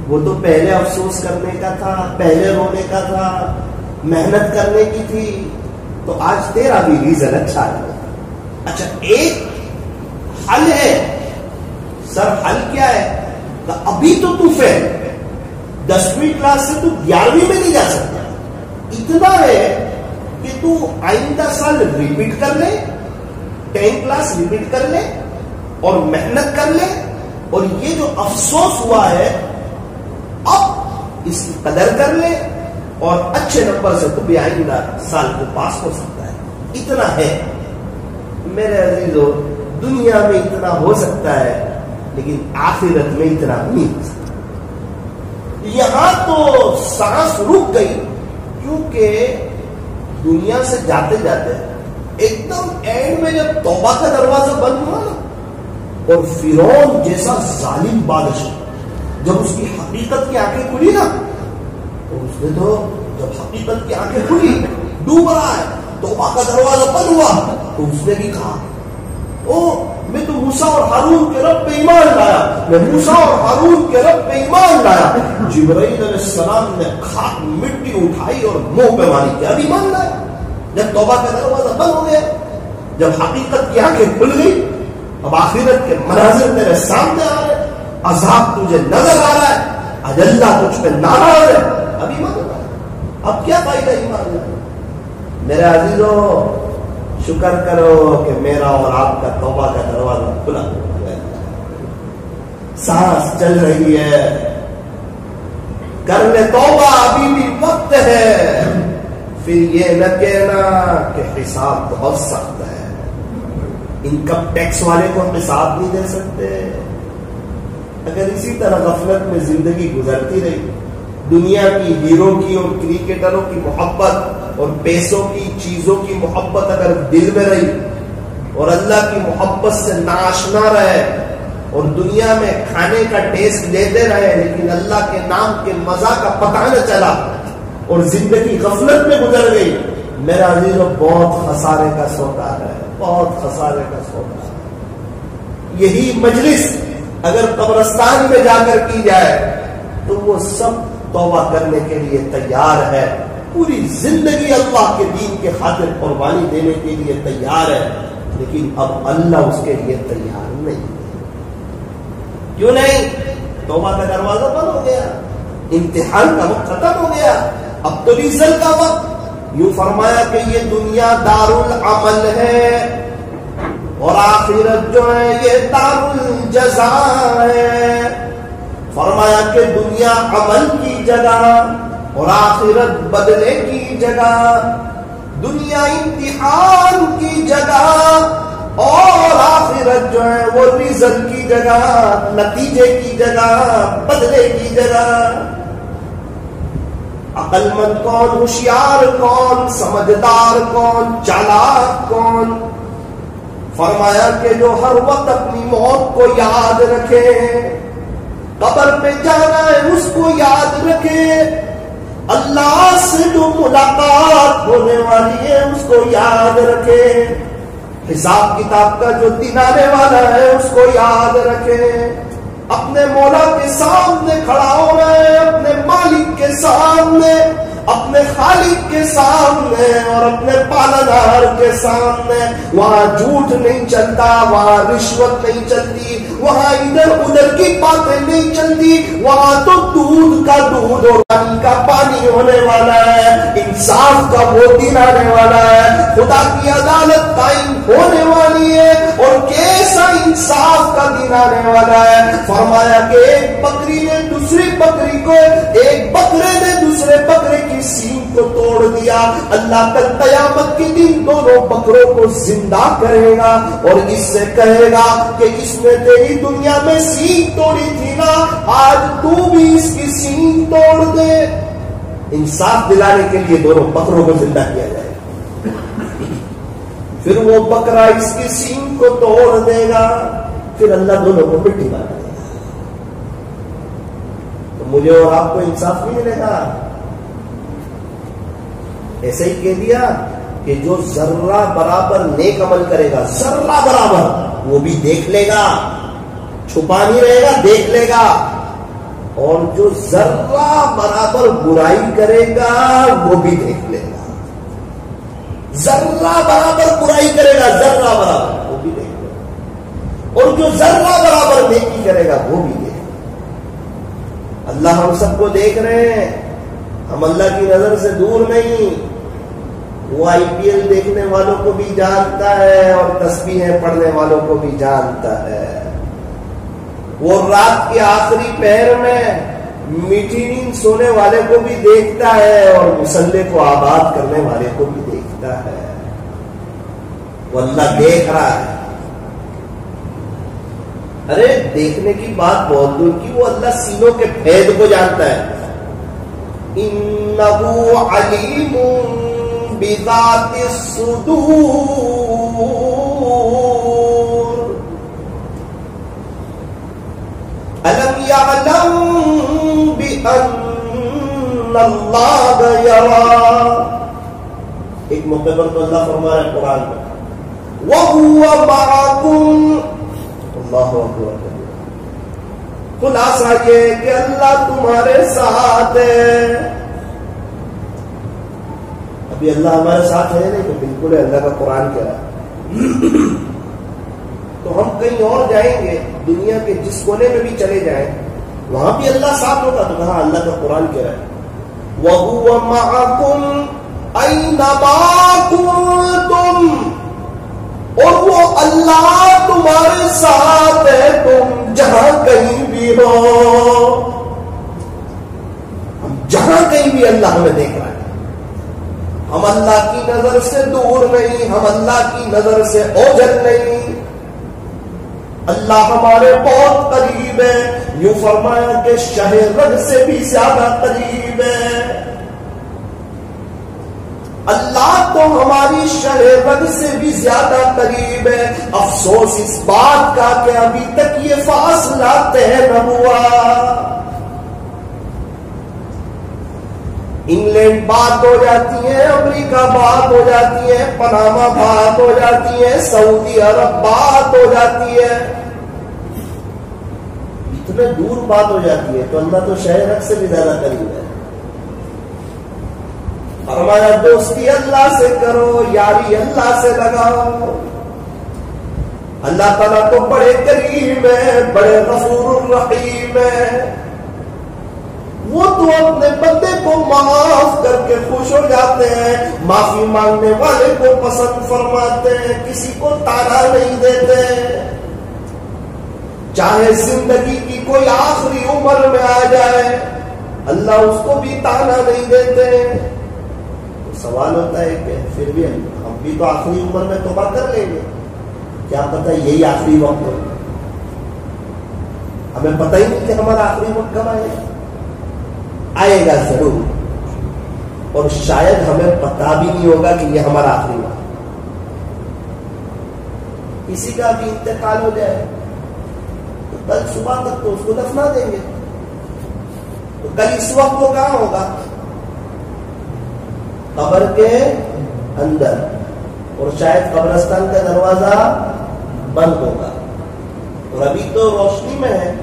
وہ تو پہلے افسوس کرنے کا تھا، پہلے رونے کا تھا، محنت کرنے کی تھی، تو آج تیرا بھی ریزن اچھا ہے۔ اچھا ایک حل ہے، سر حل کیا ہے؟ ابھی تو فیل، 10ویں کلاس سے تو 11ویں میں نہیں جا سکتا، اتنا ہے کہ تو آئندہ سال ریپیٹ کر لے، 10 کلاس ریپیٹ کر لے، اور محنت کر لے، اور یہ جو افسوس ہوا ہے اب اس کی قدر کر لے، اور اچھے نمبر سے تو بھی آئندہ سال کو پاس ہو سکتا ہے۔ اتنا ہے میرے عزیزو، دنیا میں اتنا ہو سکتا ہے، لیکن آخرت میں اتنا نہیں ہو سکتا۔ یہاں تو سانس رک گئی، کیونکہ دنیا سے جاتے جاتے ایک دم اینڈ میں جب توبہ کا دروازہ بند ہوا نا، اور فرعون جیسا ظالم بادشاہ جب اس کی حقیقت کی آنکھیں کھلی نا، تو اس نے تو جب حقیقت کی آنکھیں کھلی ڈوب رہا ہے، توبہ کا دروازہ بند ہوا، تو اس نے بھی کہا او میں تو موسیٰ اور ہارون کے رب پہ ایمان لایا، میں موسیٰ اور ہارون کے رب پہ ایمان لایا۔ جبرائیل علیہ السلام نے خاک مٹی اٹھائی اور منہ پہ ماری، کیا ایمان لایا؟ جب توبہ کا دروازہ بند ہو گیا، جب حقیقت کی آنکھیں کھل گئی، اب آخرت کے مناظر میرے سامنے آ رہے، عذاب تجھے نظر آ رہا ہے، آج اللہ تجھ پہ ناراض ہے، اب ایمان لایا، اب کیا فائدہ ایمان لایا؟ میرے عزیزوں، شکر کرو کہ میرا اور آپ کا توبہ کا دروازہ کھلا ہے، سانس چل رہی ہے، کر لے توبہ، ابھی بھی وقت ہے، پھر یہ نہ کہنا کہ حساب بہت سخت ہے، انکم ٹیکس والے کو ہم حساب نہیں دے سکتے۔ اگر اسی طرح غفلت میں زندگی گزرتی رہی، دنیا کی ہیرو کی اور کرکٹروں کی محبت اور پیسوں کی چیزوں کی محبت اگر دل میں رہی، اور اللہ کی محبت سے ناآشنا رہے، اور دنیا میں کھانے کا ٹیسٹ لیتے رہے لیکن اللہ کے نام کے مزہ کا پتہ نہ چلا، اور زندگی غفلت میں گزر گئی، میرا عزیزو بہت خسارے کا سودا ہے، بہت خسارے کا سودا ہے۔ یہی مجلس اگر قبرستان میں جا کر کی جائے تو وہ سب توبہ کرنے کے لیے تیار ہے، پوری زندگی اللہ کے دین کے خاطر قربانی دینے کے لیے تیار ہے، لیکن اب اللہ اس کے لیے تیار نہیں۔ کیوں نہیں؟ توبہ کا دروازہ بند ہو گیا، امتحان کا وقت ختم ہو گیا، اب تو ریزلٹ کا وقت۔ یوں فرمایا کہ یہ دنیا دار العمل ہے اور آخرت جو ہے یہ دار الجزاء ہے۔ فرمایا کہ دنیا عمل کی جگہ اور آخرت بدلے کی جگہ، دنیا امتحان کی جگہ اور آخرت جو ہے وہ رزق کی جگہ، نتیجے کی جگہ، بدلے کی جگہ۔ عقل مند کون، ہوشیار کون، سمجھدار کون، چالاک کون؟ فرمایا کہ جو ہر وقت اپنی موت کو یاد رکھے، قبر پہ جانا ہے اس کو یاد رکھے، اللہ سے جو ملاقات ہونے والی ہے اس کو یاد رکھے، حساب کتاب کا جو دن آنے والا ہے اس کو یاد رکھے، اپنے مولا کے سامنے کھڑا ہونا ہے، اپنے مالک کے سامنے، اپنے خالق کے سامنے اور اپنے پالنہار کے سامنے۔ وہاں جھوٹ نہیں چلتا، وہاں رشوت نہیں چلتی، وہاں ادھر ادھر کی باتیں نہیں چلتی، وہاں تو دودھ کا دودھ اور پانی کا پانی ہونے والا ہے، انصاف کا وہ دن آنے والا ہے، خدا کی عدالت قائم ہونے والی ہے، اور کیسا انصاف کا دن آنے والا ہے۔ فرمایا کہ ایک بکری نے دوسری بکری کو، ایک بکرے نے دوسرے بکرے کی سینگ کو توڑ دیا، اللہ کل قیامت کے دن دونوں بکروں کو زندہ کرے گا اور اس سے کہے گا کہ اس نے تیری دنیا میں سینگ توڑی تھی نا، آج تو بھی اس کی سینگ توڑ دے۔ انصاف دلانے کے لیے دونوں بکروں کو زندہ کیا جائے، پھر وہ بکرا اس کی سینگ کو توڑ دے گا، پھر اللہ دونوں کو مٹی بنا دے گا۔ تو مجھے اور آپ کو انصاف نہیں ملے گا۔ ایسے ہی کہہ دیا کہ جو ذرہ برابر نیک عمل کرے گا، ذرہ برابر، وہ بھی دیکھ لے گا، چھپا نہیں رہے گا، دیکھ لے گا، اور جو ذرہ برابر برائی کرے گا وہ بھی دیکھ لے گا، ذرہ برابر برائی کرے گا، ذرہ برابر وہ بھی دیکھ لے گا، اور جو ذرہ برابر نیکی کرے گا وہ بھی دیکھ لے گا۔ اللہ ہم سب کو دیکھ رہے ہیں، ہم اللہ کی نظر سے دور نہیں۔ وہ IPL دیکھنے والوں کو بھی جانتا ہے اور تسبیحیں پڑھنے والوں کو بھی جانتا ہے، وہ رات کے آخری پہر میں میٹھی نیند سونے والے کو بھی دیکھتا ہے اور مصلے کو آباد کرنے والے کو بھی دیکھتا ہے، وہ اللہ دیکھ رہا ہے۔ ارے دیکھنے کی بات بہت دور کی، وہ اللہ سینوں کے بھید کو جانتا ہے۔ انہ علیم بذات الصدور الم یعلم بان اللہ یرا. ایک موقع پر تو اللہ فرما رہا ہے قرآن میں وَهُوَ مَعَكُمْ. اللہ اکبر. خلاصہ یہ کہ اللہ تمہارے ساتھ ہے. ابھی اللہ ہمارے ساتھ ہے نہیں تو بالکل ہے. اللہ کا قرآن کہہ رہا ہے. تو ہم کہیں اور جائیں گے دنیا کے جس کونے میں بھی چلے جائیں وہاں بھی اللہ ساتھ ہوگا. تو کہا اللہ کا قرآن کہہ رہا ہے وَهُوَ مَعَكُمْ أَيْنَمَا كُنتُمْ. اور وہ اللہ تمہارے ساتھ ہے تم جہاں کہیں بھی ہو. ہم جہاں کہیں بھی اللہ ہمیں دیکھ رہا ہے. ہم اللہ کی نظر سے دور نہیں, ہم اللہ کی نظر سے اوجھل نہیں. اللہ ہمارے بہت قریب ہے. یوں فرمایا کہ شہ رگ سے بھی زیادہ قریب ہے. اللہ تو ہماری شہ رگ سے بھی زیادہ قریب ہے. افسوس اس بات کا کہ ابھی تک یہ فاصلہ طے نہ ہوا. انگلینڈ بات ہو جاتی ہے, امریکہ بات ہو جاتی ہے, پناما بات ہو جاتی ہے, سعودی عرب بات ہو جاتی ہے, اتنے دور بات ہو جاتی ہے. تو اللہ تو شہ رگ سے بھی زیادہ قریب ہے. فرمایا دوستی اللہ سے کرو, یاری اللہ سے لگاؤ. اللہ تعالیٰ تو بڑے کریم ہے, بڑے غفور الرحیم ہے. وہ تو اپنے بندے کو معاف کر کے خوش ہو جاتے ہیں, معافی مانگنے والے کو پسند فرماتے ہیں, کسی کو تانا نہیں دیتے. چاہے زندگی کی کوئی آخری عمر میں آ جائے اللہ اس کو بھی تانا نہیں دیتے. سوال ہوتا ہے کہ پھر بھی ہم بھی تو آخری عمر میں توبہ کر لیں گے, کیا پتہ یہی آخری وقت ہو. ہمیں پتہ ہی نہیں کہ ہمارا آخری وقت کب آئے گا ضرور, اور شاید ہمیں پتہ بھی نہیں ہوگا کہ یہ ہمارا آخری وقت. کسی کا بھی انتقال ہو جائے تو کل صبح تک تو اس کو دفنا دیں گے, تو کل اس وقت وہ کہاں ہوگا؟ قبر کے اندر, اور شاید قبرستان کا دروازہ بند ہوگا. اور ابھی تو روشنی میں ہے,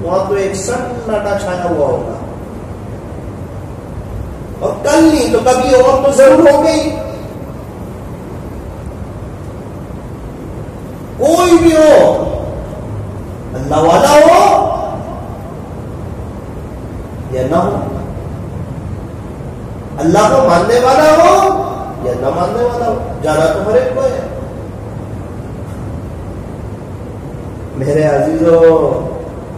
وہاں تو ایک سناٹا چھایا ہوا ہوگا. اور کل نہیں تو کبھی اور تو ضرور ہو گئی. کوئی بھی ہو, اللہ والا ہو یا نہ ہو, اللہ کو ماننے والا ہو یا نہ ماننے والا ہو, جانا تو ہر ایک کو ہے. میرے عزیزوں,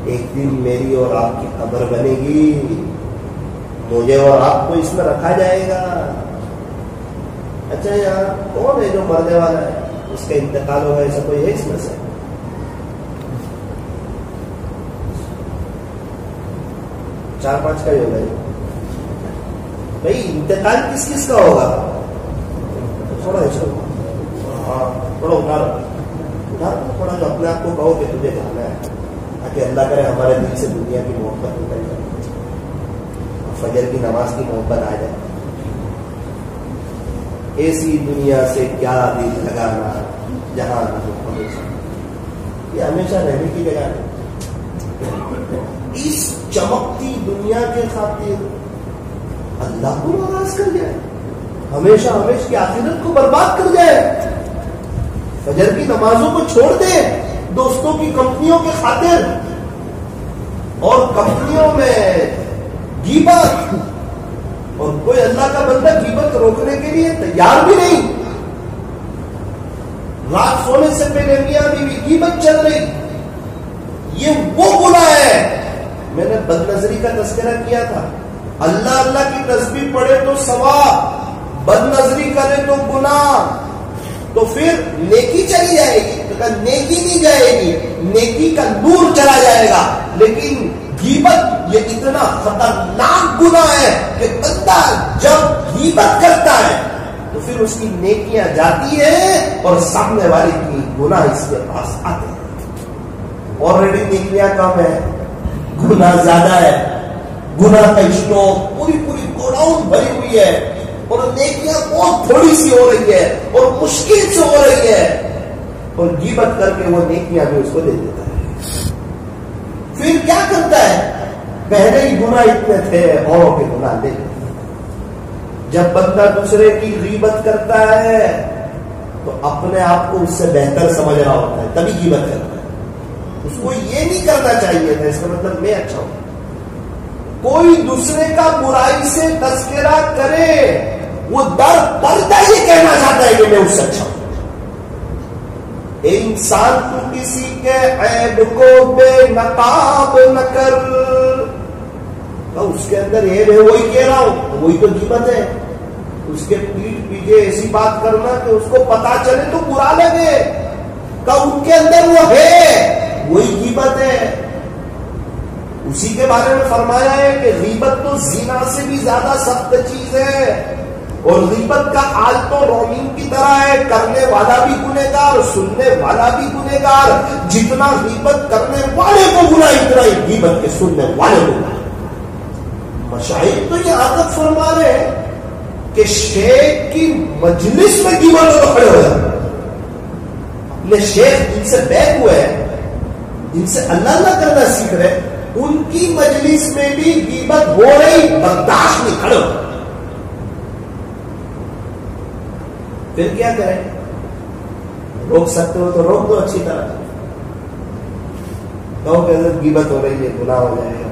ایک دن میری اور آپ کی قبر بنے گی, مجھے اور آپ کو اس میں رکھا جائے گا. اچھا یار کون ہے جو مرنے والا ہے, اس کا انتقال ہوگا, ایسا کوئی ہے اس میں سے؟ 4-5 کا ہی ہوگا. بھائی انتقال کس کس کا ہوگا؟ تھوڑا تھوڑا تھوڑا جو اپنے آپ کو کہو کہ تجھے جانا ہے, تاکہ اللہ کرے ہمارے دل سے دنیا کی محبت نکل جائے, فجر کی نماز کی محبت آ جائے. ایسی دنیا سے کیا دل لگانا جہاں ہمیشہ, یہ ہمیشہ رہنے کی جگہ ہے. اس چمکتی دنیا کے خاطر اللہ کو ناراض کر جائے, ہمیشہ ہمیشہ کی آخرت کو برباد کر جائے, فجر کی نمازوں کو چھوڑ دے دوستوں کی کمپنیوں کے خاطر, اور کمپنیوں میں غیبت, اور کوئی اللہ کا بندہ غیبت روکنے کے لیے تیار بھی نہیں. رات سونے سے پہلے میاں بیوی غیبت چل رہی. یہ وہ گناہ ہے, میں نے بد نظری کا تذکرہ کیا تھا. اللہ اللہ کی تسبیح پڑھے تو ثواب, بد نظری کرے تو گناہ. تو پھر نیکی چلی جائے گی, تو نیکی نہیں جائے گی, نیکی کا نور چلا جائے گا, لیکن غیبت یہ اتنا خطرناک گناہ ہے کہ بندہ جب غیبت کرتا ہے تو پھر اس کی نیکیاں جاتی ہیں اور سامنے والے کی گناہ اس کے پاس آتے ہیں. آلریڈی نیکیاں کم ہے, گناہ زیادہ ہے, گناہ کا اسٹاک پوری گوڈاؤن بھری ہوئی ہے اور نیکیاں بہت تھوڑی سی ہو رہی ہے اور مشکل سے ہو رہی ہے, اور غیبت کر کے وہ نیکیاں بھی اس کو دے دیتا ہے. پھر کیا کرتا ہے, پہلے ہی گناہ اتنے تھے اوروں کے گناہ دے دیتا. جب بندہ دوسرے کی غیبت کرتا ہے تو اپنے آپ کو اس سے بہتر سمجھ رہا ہوتا ہے, تبھی غیبت کرتا ہے. اس کو یہ نہیں کرنا چاہیے تھا, اس کا مطلب میں اچھا ہوں. کوئی دوسرے کا برائی سے تذکرہ کرے, وہ در پردہ یہ کہنا چاہتا ہے کہ میں اس سے اچھا ہوں. انسان تو کسی کے عیب کو بے نقاب نہ کر, اس کے اندر عیب ہے وہی کہہ رہا ہوں, وہی تو غیبت ہے. اس کے پیٹھ پیچھے ایسی بات کرنا کہ اس کو پتا چلے تو برا لگے, ان کے اندر وہ ہے وہی غیبت ہے. اسی کے بارے میں فرمایا ہے کہ غیبت تو زنا سے بھی زیادہ سخت چیز ہے, اور غیبت کا حال تو رومین کی طرح ہے, کرنے والا بھی گنہگار, سننے والا بھی گنہگار. جتنا غیبت کرنے والے کو گناہ اتنا ہی غیبت کے سننے والے کو گناہ. مشاہد تو یہ عادت فرما رہے ہیں کہ شیخ کی مجلس میں غیبت تو کھڑے ہو جائے. اپنے شیخ جن سے بیٹھ ہوئے ہیں, جن سے اللہ اللہ کرنا سیکھ رہے, ان کی مجلس میں بھی غیبت ہو رہی, برداشت نہیں, کھڑے ہو. پھر کیا کریں؟ روک سکتے ہو تو روک دو اچھی طرح. کہو کہ حضرت غیبت ہو رہی ہے, گناہ ہو جائے گا,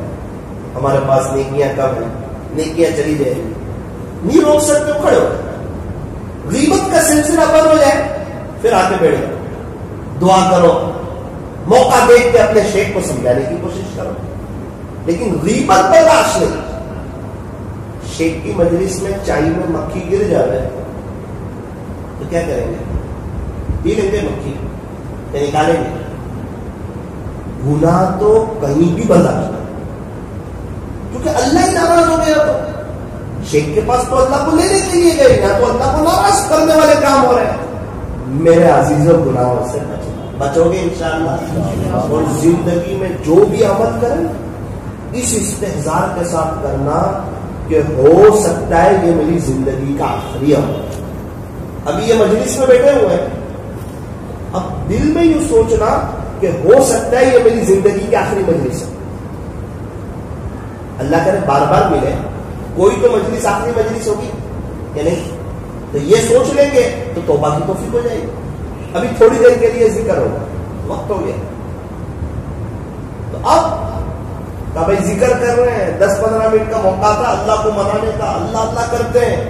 ہمارے پاس نیکیاں کم ہیں, نیکیاں چلی جائیں گی. نہیں روک سکتے ہو, کھڑے ہو. غیبت کا سلسلہ بند ہو جائے پھر آ کے بیٹھ جاؤ, دعا کرو, موقع دیکھ کے اپنے شیخ کو سمجھانے کی کوشش کرو, لیکن غیبت برداشت نہیں. شیخ کی مجلس میں چائے میں مکھی گر جائے تو کیا کریں گے؟ پی لیں گے مکھی یا نکالیں گے؟ گناہ تو کہیں بھی برداشت نہیں, کیونکہ اللہ ہی ناراض ہو گیا. تو شیخ کے پاس تو اللہ کو لینے کے لیے گئے, نہ تو اللہ کو ناراض کرنے والے کام ہو رہے ہیں. میرے عزیزوں, گناہوں سے بچو گے انشاءاللہ, اور زندگی میں جو بھی عمل کریں اس استحضار کے ساتھ کرنا کہ ہو سکتا ہے یہ میری زندگی کا آخری عمل. ابھی یہ مجلس میں بیٹھے ہوئے ہیں, اب دل میں یوں سوچنا کہ ہو سکتا ہے یہ میری زندگی کی آخری مجلس ہے. اللہ کرے بار بار ملے, کوئی تو مجلس آخری مجلس ہوگی یا نہیں, تو یہ سوچ لیں گے تو توبہ کی توفیق ہو جائے گی. ابھی تھوڑی دیر کے لیے ذکر ہوگا, وقت ہو گیا. تو اب بھائی ذکر کر رہے ہیں, 10-15 منٹ کا موقع تھا اللہ کو منانے کا, اللہ اللہ کرتے ہیں.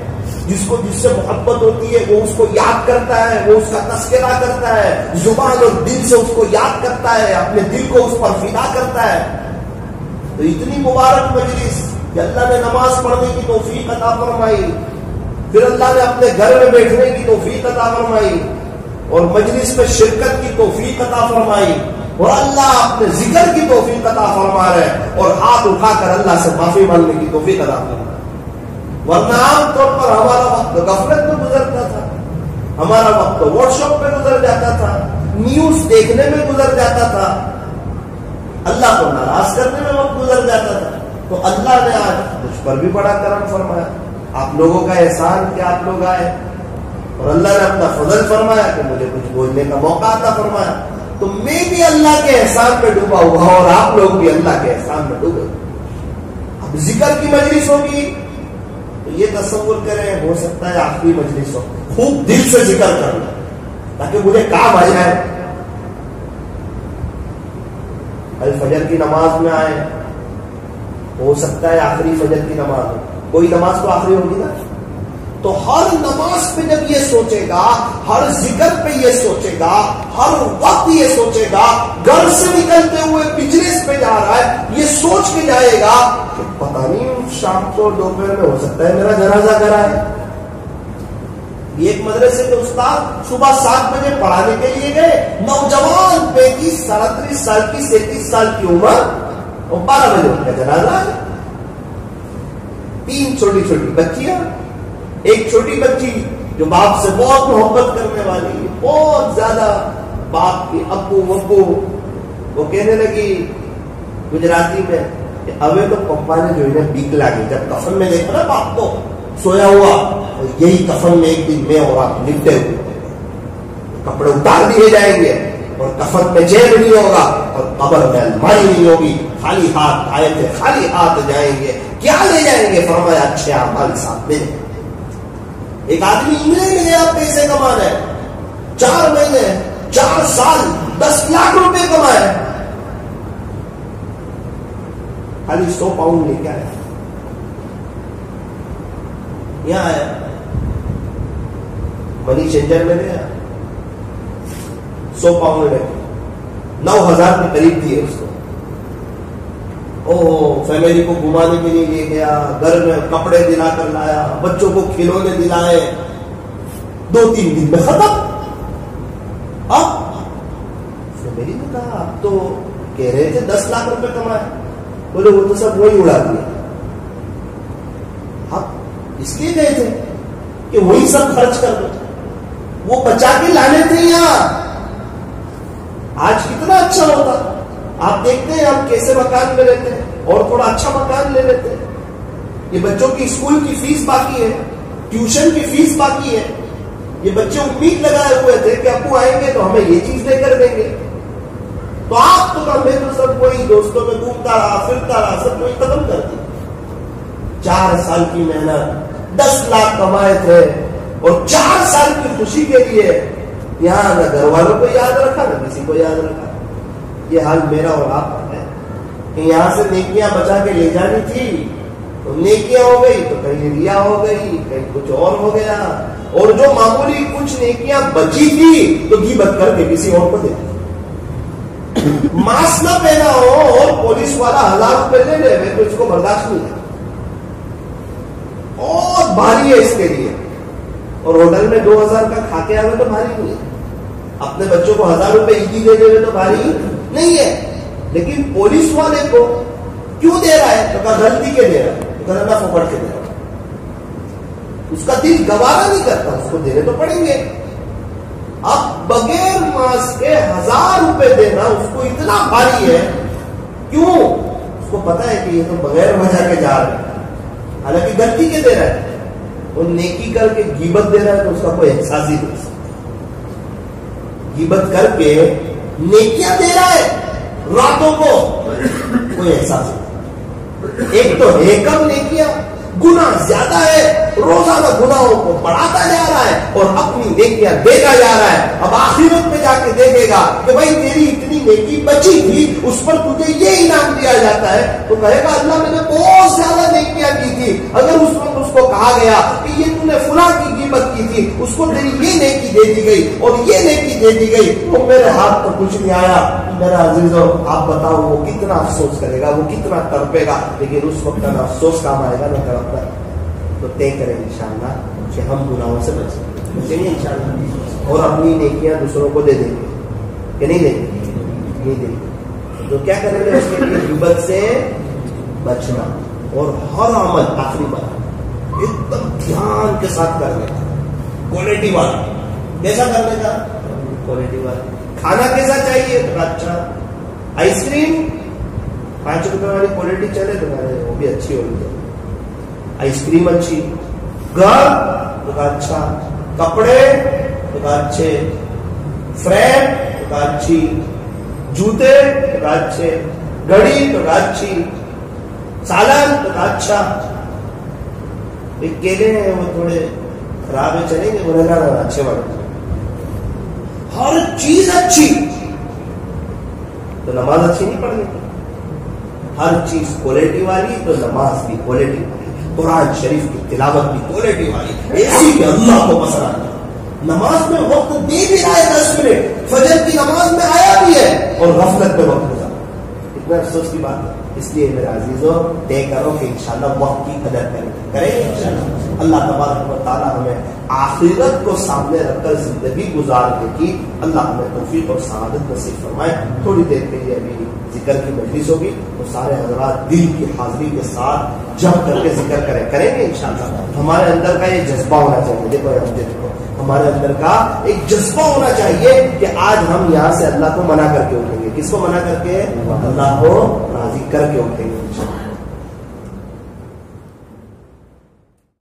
جس سے محبت ہوتی ہے وہ اس کو یاد کرتا ہے, وہ اس کا تذکرہ کرتا ہے, زبان اور دل سے اس کو یاد کرتا ہے, اپنے دل کو اس پر فدا کرتا ہے. تو اتنی مبارک مجلس کہ اللہ نے نماز پڑھنے کی توفیق عطا فرمائی, پھر اللہ نے اپنے گھر میں بیٹھنے کی توفیق عطا فرمائی, اور مجلس میں شرکت کی توفیق عطا فرمائی, اور اللہ اپنے ذکر کی توفیق عطا فرما رہے ہیں, اور ہاتھ اٹھا کر اللہ سے معافی مانگنے کی توفیق عطا فرما. ورنہ عام طور پر ہمارا وقت غفلت میں گزرتا تھا, ہمارا وقت واٹس ایپ پہ گزر جاتا تھا, نیوز دیکھنے میں گزر جاتا تھا, اللہ کو ناراض کرنے میں وقت گزر جاتا تھا. تو اللہ نے آج مجھ پر بھی بڑا کرم فرمایا. آپ لوگوں کا احسان کہ آپ لوگ آئے, اور اللہ نے اپنا فضل فرمایا کہ مجھے کچھ بولنے کا موقع عطا فرمایا. تو میں بھی اللہ کے احسان پہ ڈوبا ہوا, اور آپ لوگ بھی اللہ کے احسان پہ ڈوبے. اب ذکر کی مجلس ہوگی تو یہ تصور کریں, ہو سکتا ہے آخری مجلس ہو, خوب دل سے ذکر کرنا تاکہ مجھے کام آ جائے. فجر کی نماز میں آئے, ہو سکتا ہے آخری فجر کی نماز ہو, کوئی نماز تو آخری ہوگی نا. تو ہر نماز پہ جب یہ سوچے گا, ہر ذکر پہ یہ سوچے گا, ہر وقت یہ سوچے گا, گھر سے نکلتے ہوئے بجنس پہ جا رہا ہے, یہ سوچ کے جائے گا کہ پتہ نہیں شام کو دوپہر میں ہو سکتا ہے میرا جنازہ کرا ہے. ایک مدرسے کے استاد صبح 7 بجے پڑھانے کے لیے گئے, نوجوان 35 37 سال کی 37 سال کی عمر, اور 12 بجے ان کا جنازہ ہے. 3 چھوٹی چھوٹی بچیاں, ایک چھوٹی بچی جو باپ سے بہت محبت کرنے والی, بہت زیادہ باپ کی ابو ابو, وہ کہنے لگی گجراتی میں کہ اوے تو پپا نے جو ہے بیک لگی, جب کفن میں دیکھا نا باپ کو سویا ہوا, یہی کفن میں ایک دن میں اور آپ لپٹے ہوئے, کپڑے اتار دیے جائیں گے اور کفن میں جیب نہیں ہوگا اور قبر میں الماری نہیں ہوگی, خالی ہاتھ آئے تھے خالی ہاتھ جائیں گے, کیا لے جائیں گے؟ فرمایا اچھے اعمال ساتھ لے. ایک آدمی انگلینڈ میں گیا پیسے کمانا ہے, 4 مہینے 4 سال 10 لاکھ روپے کمائے, خالی 100 پاؤنڈ لے کے آیا. یہاں آیا منی چینجر میں گیا, 100 پاؤنڈ لے 9,000 کے قریب دیے اس کو. فیملی کو گھمانے کے لیے لے گیا, گھر میں کپڑے دلا کر لایا, بچوں کو کھلونے دلائے, 2-3 دن میں ختم. اب فیملی نے کہا آپ تو کہہ رہے تھے 10 لاکھ روپے کمائے, بولے وہ تو سب وہی اڑا دیا. آپ اس لیے گئے تھے کہ وہی سب خرچ کر دو, وہ بچا کے لانے تھے یہاں. آج کتنا اچھا ہوتا. آپ دیکھتے ہیں ہم کیسے مکان میں رہتے ہیں, اور تھوڑا اچھا مکان لے لیتے ہیں. یہ بچوں کی اسکول کی فیس باقی ہے, ٹیوشن کی فیس باقی ہے. یہ بچے امید لگائے ہوئے تھے کہ ابو آئیں گے تو ہمیں یہ چیز لے کر دیں گے, تو آپ تو ہمیں تو سب وہی دوستوں میں گھومتا رہا پھرتا رہا, سب وہی ختم کر دی. 4 سال کی محنت, 10 لاکھ کمائے تھے, اور 4 سال کی خوشی کے لیے یہاں نہ گھر والوں کو یاد رکھا نہ کسی کو یاد رکھا. یہ حال میرا اور آپ کا ہے کہ یہاں سے نیکیاں بچا کے لے جانی تھی, تو نیکیاں ہو گئی تو کہیں ریا ہو گئی, کہیں کچھ اور ہو گیا, اور جو معمولی کچھ نیکیاں بچی تھی تو غیبت کر کے کسی اور کو دے دی. ماسک نہ پہنا ہو اور پولیس والا 1000 روپے لے لے, تو اس کو برداشت نہیں ہے, بہت بھاری ہے اس کے لیے. اور ہوٹل میں 2000 کا کھا کے آئے تو بھاری نہیں ہے, اپنے بچوں کو 1000 روپے عیدی دے دے تو بھاری نہیں ہے. لیکن پولیس والے کو کیوں دے رہا ہے؟ تو کہا غلطی کے دے رہا ہے, تو کہا نہ پکڑ کے دے رہا ہے. اس کا دل گوارا نہیں کرتا, اس کو دینے تو پڑیں گے. اب بغیر ماسک کے 1000 روپے دینا اس کو اتنا بھاری ہے. کیوں؟ اس کو پتا ہے کہ یہ تو بغیر وجہ کے جا رہے ہیں, حالانکہ غلطی کے دے رہا ہے. وہ نیکی کر کے غیبت دے رہا ہے تو اس کا کوئی احساس ہی نہیں. غیبت کر کے نیکیاں دے رہا ہے راتوں کو, کوئی احساس نہیں. ایک تو ہے کم نیکیاں, گناہ زیادہ ہے, روزانہ گناہوں کو بڑھاتا جا رہا ہے اور اپنی نیکیاں دیتا جا رہا ہے. اب آخرت میں جا کے دیکھے گا کہ بھائی تیری اتنی نیکی بچی تھی, اس پر تجھے یہ انعام دیا جاتا ہے, تو کہے گا اللہ میں نے بہت زیادہ نیکیاں کی تھی. اگر اس وقت اس کو کہا گیا کہ یہ تو نے فلاں کی غیبت کی تھی, اس کو تیری یہ نیکی دے دی گئی اور یہ نیکی دے دی گئی, تو میرے ہاتھ تو کچھ نہیں آیا. میرا عزیزو آپ بتاؤ وہ کتنا افسوس کرے گا, وہ کتنا تڑپے گا. لیکن اس وقت کا افسوس کام آئے گا نہ تڑپنا. تو طے کریں انشاءاللہ کہ ہم گناہوں سے بچیں گے انشاءاللہ, اور اپنی نیکیاں دوسروں کو دے دیں گے کہ نہیں دیں گے؟ نہیں دیں گے. تو کیا کریں گے؟ اس کے لیے غیبت سے بچنا, اور ہر عمل آخری بات ایک دم دھیان کے ساتھ کرنے کا, کوالٹی والا. کیسا کرنے کا؟ کوالٹی والا. کھانا کیسا چاہیے؟ تو اچھا آئس کریم 5 روپے والی کوالٹی چلے تو وہ بھی اچھی ہونی چاہیے, آئس کریم اچھی. گھر تو اچھا, کپڑے تو اچھے, فریم تو اچھی, جوتے تو اچھے, گھڑی تو اچھی, سالن تو اچھا. کیلے ہیں وہ تھوڑے خراب ہے, چلیں گے, وہ نہ اچھے والے. ہر چیز اچھی. تو نماز اچھی نہیں پڑھنی, ہر چیز کوالٹی والی, تو نماز بھی کوالٹی والی, قرآن شریف کی تلاوت بھی کوالٹی والی, ایسی کہ اللہ کو پسند آتا. نماز میں وقت دے بھی رہا ہے 10 منٹ, فجر کی نماز میں آیا بھی ہے, اور غفلت میں وقت گزارا. اتنا افسوس کی بات ہے. اس لیے میرے عزیزوں طے کرو کہ انشاءاللہ وقت کی قدر کریں انشاءاللہ. اللہ تبارک و تعالی ہمیں آخرت کو سامنے رکھ کر زندگی گزارنے کی اللہ ہمیں توفیق اور سعادت نصیب فرمائے. تھوڑی دیر کے لیے ابھی ذکر کی مجلس ہوگی تو سارے حضرات دل کی حاضری کے ساتھ جب کر کے ذکر کریں گے انشاءاللہ. ہمارے اندر کا یہ جذبہ ہونا چاہیے. دیکھو ہمارے اندر کا ایک جذبہ ہونا چاہیے کہ آج ہم یہاں سے اللہ کو منع کر کے اٹھیں گے. کس کو منع کر کے؟ اللہ کو راضی کر کے اٹھیں گے.